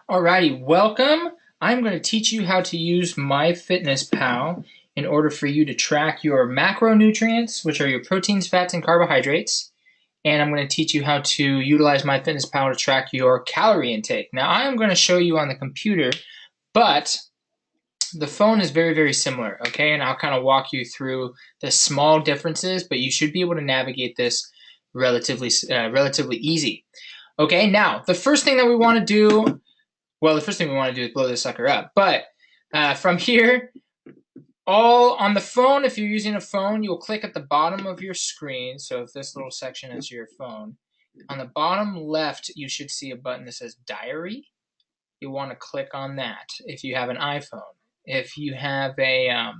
Alrighty, welcome. I'm going to teach you how to use MyFitnessPal in order for you to track your macronutrients, which are your proteins, fats, and carbohydrates. And I'm going to teach you how to utilize MyFitnessPal to track your calorie intake. Now, I am going to show you on the computer, but the phone is very, very similar, okay? And I'll kind of walk you through the small differences, but you should be able to navigate this relatively easy. Okay, now, the first thing we want to do is blow this sucker up. But from here, all on the phone, if you're using a phone, you'll click at the bottom of your screen. So if this little section is your phone, on the bottom left, you should see a button that says Diary. You'll want to click on that if you have an iPhone. If you have a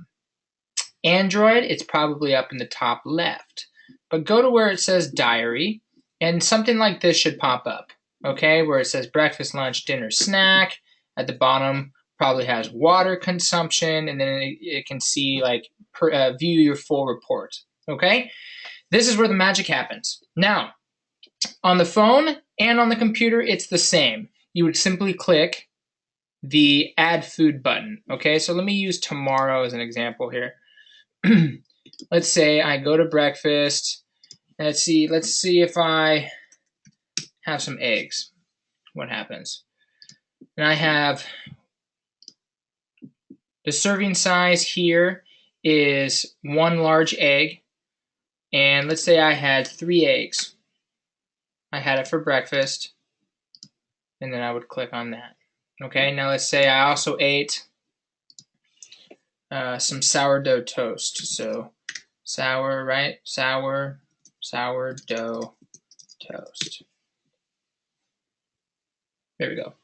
Android, it's probably up in the top left. But go to where it says Diary, and something like this should pop up. Okay, where it says breakfast, lunch, dinner, snack. At the bottom, probably has water consumption, and then it can see view your full report. Okay, this is where the magic happens. Now, on the phone and on the computer, it's the same. You would simply click the Add Food button. Okay, so let me use tomorrow as an example here. Let's say I go to breakfast. Let's see if I have some eggs. What happens? And I have the serving size here is 1 large egg. And let's say I had 3 eggs. I had it for breakfast. And then I would click on that. Okay, now let's say I also ate some sourdough toast. So sourdough toast. There we go.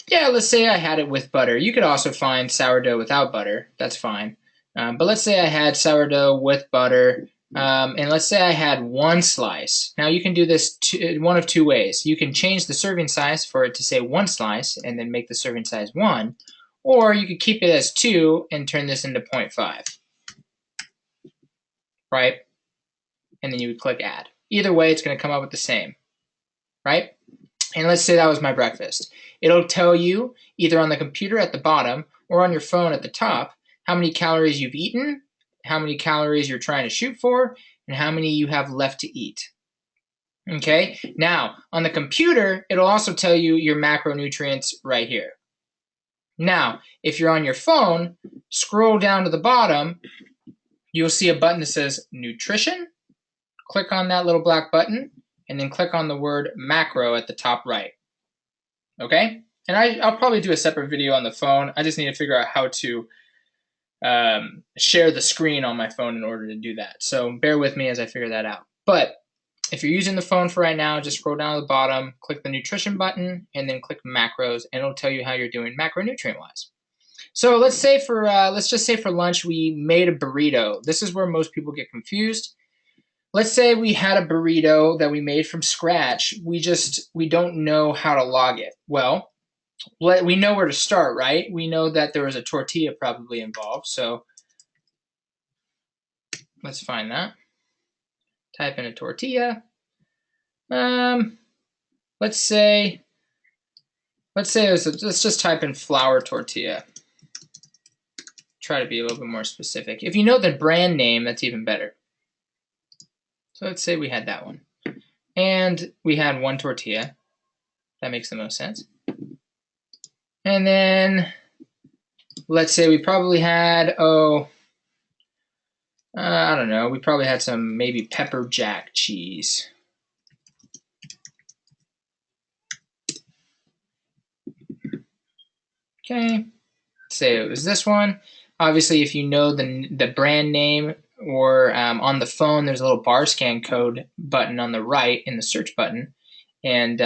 Yeah, let's say I had it with butter. You could also find sourdough without butter. That's fine. But let's say I had sourdough with butter, and let's say I had 1 slice. Now you can do this one of 2 ways. You can change the serving size for it to say 1 slice and then make the serving size 1, or you could keep it as 2 and turn this into 0.5. Right? And then you would click Add. Either way, it's going to come up with the same. Right? And let's say that was my breakfast. It'll tell you either on the computer at the bottom or on your phone at the top how many calories you've eaten, how many calories you're trying to shoot for, and how many you have left to eat. Okay? Now, on the computer, it'll also tell you your macronutrients right here. Now, if you're on your phone, scroll down to the bottom, you'll see a button that says Nutrition. Click on that little black button, and then click on the word macro at the top right. Okay? And I'll probably do a separate video on the phone. I just need to figure out how to share the screen on my phone in order to do that. So bear with me as I figure that out. But if you're using the phone for right now, just scroll down to the bottom, click the nutrition button, and then click macros, and it'll tell you how you're doing macronutrient-wise. So let's just say for lunch we made a burrito. This is where most people get confused. Let's say we had a burrito that we made from scratch. We don't know how to log it. Well, we know where to start, right? We know that there was a tortilla probably involved. So let's find that. Type in a tortilla. Let's just type in flour tortilla. Try to be a little bit more specific. If you know the brand name, that's even better. So let's say we had that one. And we had 1 tortilla. That makes the most sense. And then let's say we probably had, I don't know, we probably had some maybe pepper jack cheese. Okay, let's say it was this one. Obviously, if you know the brand name, or on the phone, there's a little bar scan code button on the right in the search button, and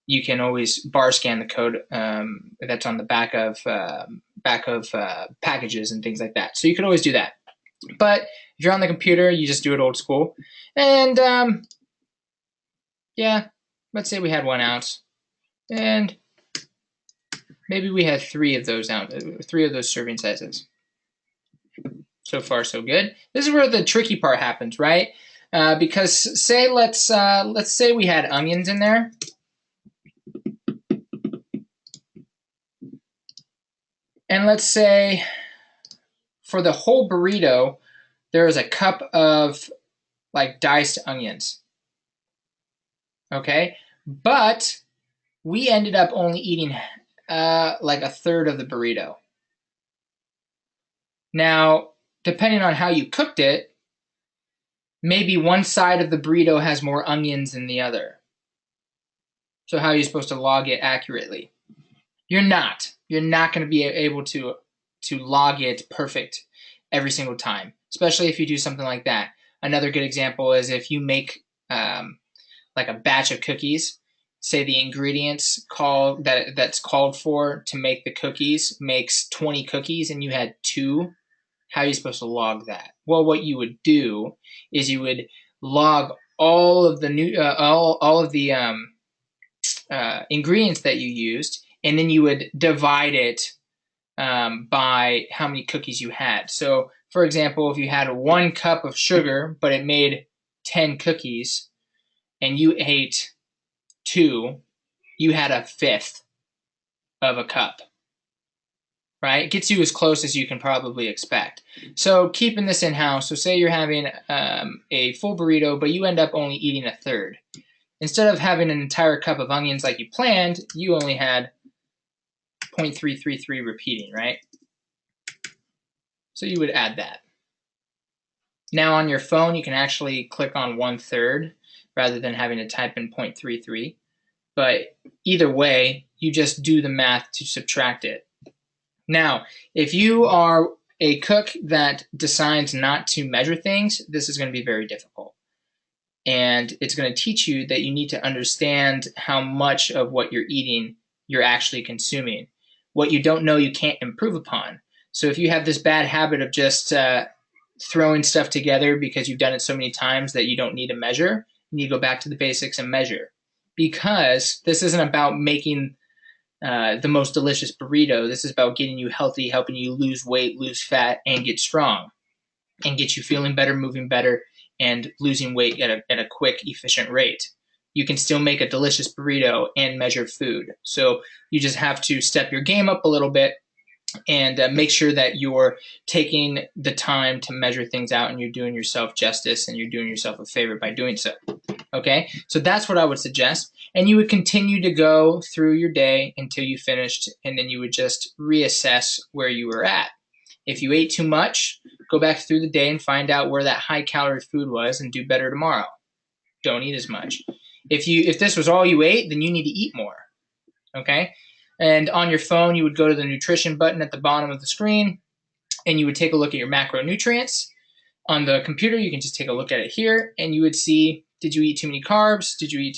you can always bar scan the code that's on the back of packages and things like that. So you could always do that. But if you're on the computer, you just do it old school. And yeah, let's say we had 1 ounce, and maybe we had 3 of those serving sizes. So far, so good. This is where the tricky part happens, right? Because let's say we had onions in there. And let's say for the whole burrito, there is a cup of like diced onions. Okay, but we ended up only eating like a third of the burrito. Now, depending on how you cooked it, maybe one side of the burrito has more onions than the other. So how are you supposed to log it accurately? You're not. You're not going to be able to log it perfect every single time, especially if you do something like that. Another good example is if you make like a batch of cookies. Say the ingredients that's called for to make the cookies makes 20 cookies, and you had 2. How are you supposed to log that? Well, what you would do is you would log all of the ingredients that you used, and then you would divide it by how many cookies you had. So, for example, if you had 1 cup of sugar, but it made 10 cookies, and you ate 2, you had a fifth of a cup, right? It gets you as close as you can probably expect. So keeping this in-house, so say you're having a full burrito, but you end up only eating a third. Instead of having an entire cup of onions like you planned, you only had 0.333 repeating, right? So you would add that. Now on your phone, you can actually click on 1/3 rather than having to type in 0.33. But either way, you just do the math to subtract it. Now, if you are a cook that decides not to measure things, this is going to be very difficult. And it's going to teach you that you need to understand how much of what you're eating you're actually consuming. What you don't know, you can't improve upon. So if you have this bad habit of just throwing stuff together because you've done it so many times that you don't need to measure, you need to go back to the basics and measure. Because this isn't about making the most delicious burrito. This is about getting you healthy, helping you lose weight, lose fat, and get strong, and get you feeling better, moving better, and losing weight at a quick, efficient rate. You can still make a delicious burrito and measure food. So you just have to step your game up a little bit and make sure that you're taking the time to measure things out, and you're doing yourself justice, and you're doing yourself a favor by doing so. Okay, so that's what I would suggest. And you would continue to go through your day until you finished, and then you would just reassess where you were at. If you ate too much, go back through the day and find out where that high-calorie food was and do better tomorrow. Don't eat as much. If this was all you ate, then you need to eat more. Okay? And on your phone, you would go to the nutrition button at the bottom of the screen, and you would take a look at your macronutrients. On the computer, you can just take a look at it here, and you would see, did you eat too many carbs? Did you eat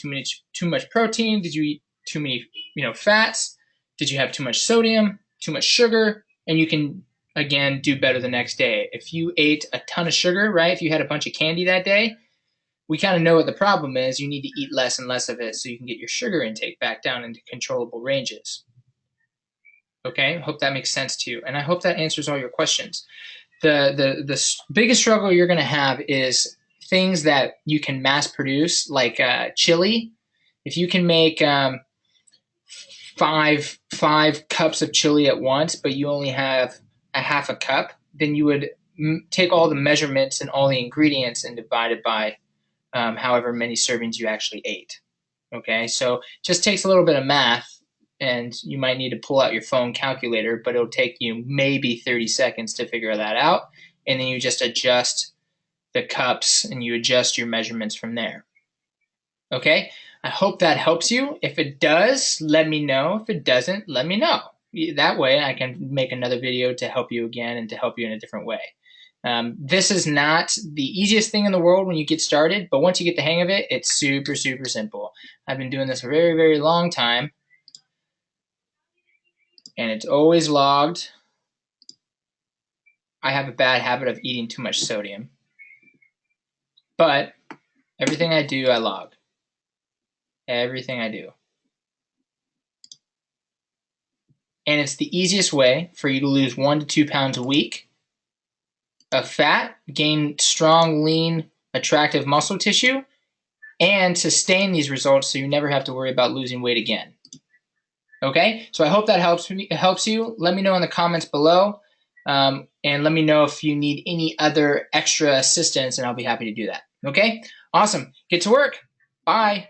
too much protein? Did you eat too many fats? Did you have too much sodium, too much sugar? And you can, again, do better the next day. If you ate a ton of sugar, right, if you had a bunch of candy that day, we kind of know what the problem is. You need to eat less and less of it so you can get your sugar intake back down into controllable ranges. Okay, hope that makes sense to you, and I hope that answers all your questions. The biggest struggle you're going to have is things that you can mass produce, like chili. If you can make five cups of chili at once, but you only have a half a cup, then you would take all the measurements and all the ingredients and divide it by however many servings you actually ate. Okay, so just takes a little bit of math, and you might need to pull out your phone calculator, but it'll take you maybe 30 seconds to figure that out, and then you just adjust the cups and you adjust your measurements from there. Okay, I hope that helps you. If it does, let me know. If it doesn't, let me know. That way I can make another video to help you again and to help you in a different way. This is not the easiest thing in the world when you get started, but once you get the hang of it, it's super, super simple. I've been doing this a very, very long time, and it's always logged. I have a bad habit of eating too much sodium, but everything I do, I log. Everything I do. And it's the easiest way for you to lose 1 to 2 pounds a week of fat, gain strong, lean, attractive muscle tissue, and sustain these results so you never have to worry about losing weight again. Okay, so I hope that helps you. Let me know in the comments below, and let me know if you need any other extra assistance, and I'll be happy to do that. Okay, awesome. Get to work. Bye.